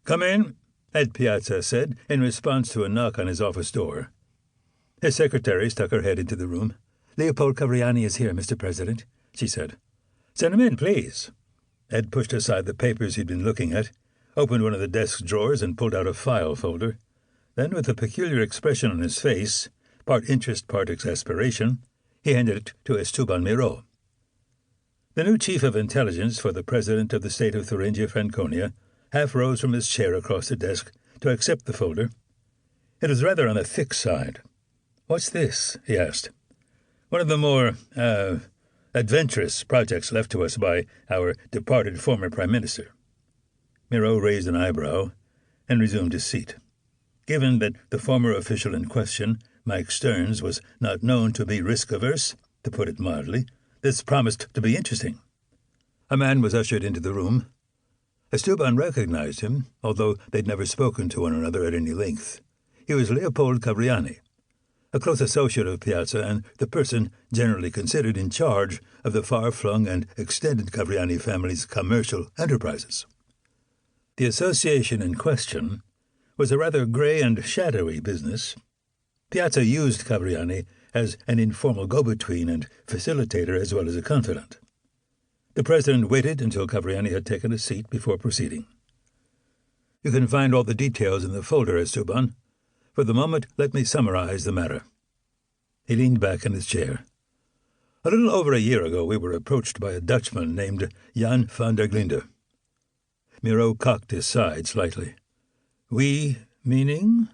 "Come in," Ed Piazza said in response to a knock on his office door. His secretary stuck her head into the room. "Leopold Cavriani is here, Mr. President," she said. "Send him in, please." Ed pushed aside the papers he'd been looking at, opened one of the desk drawers and pulled out a file folder. Then, with a peculiar expression on his face, part interest, part exasperation, he handed it to Esteban Miró. The new chief of intelligence for the president of the state of Thuringia Franconia half rose from his chair across the desk to accept the folder. It was rather on the thick side. "What's this?" he asked. "One of the more, adventurous projects left to us by our departed former prime minister." Miró raised an eyebrow and resumed his seat. Given that the former official in question, Mike Stearns, was not known to be risk-averse, to put it mildly, this promised to be interesting. A man was ushered into the room. Esteban recognized him, although they'd never spoken to one another at any length. He was Leopold Cavriani, a close associate of Piazza and the person generally considered in charge of the far-flung and extended Cavriani family's commercial enterprises. The association in question was a rather gray and shadowy business. Piazza used Cavriani as an informal go-between and facilitator as well as a confidant. The president waited until Cavriani had taken a seat before proceeding. "You can find all the details in the folder, Esteban. For the moment, let me summarize the matter." He leaned back in his chair. "A little over a year ago, we were approached by a Dutchman named Jan van der Glinde." Miró cocked his side slightly. "We, meaning?"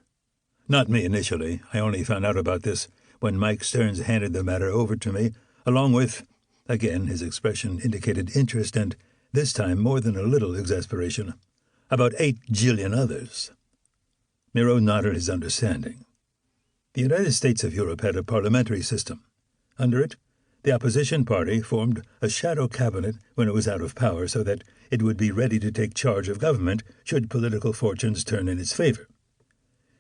"Not me initially. I only found out about this when Mike Stearns handed the matter over to me, along with—" again his expression indicated interest and, this time, more than a little exasperation— "about 8 jillion others." Miró nodded his understanding. The United States of Europe had a parliamentary system. Under it, the opposition party formed a shadow cabinet when it was out of power so that it would be ready to take charge of government should political fortunes turn in its favor.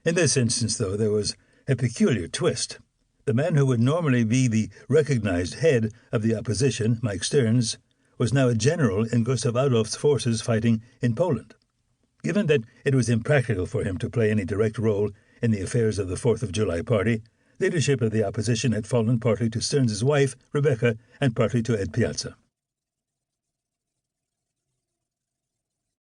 In this instance, though, there was a peculiar twist. The man who would normally be the recognized head of the opposition, Mike Stearns, was now a general in Gustav Adolf's forces fighting in Poland. Given that it was impractical for him to play any direct role in the affairs of the 4th of July party, leadership of the opposition had fallen partly to Stearns's wife, Rebecca, and partly to Ed Piazza.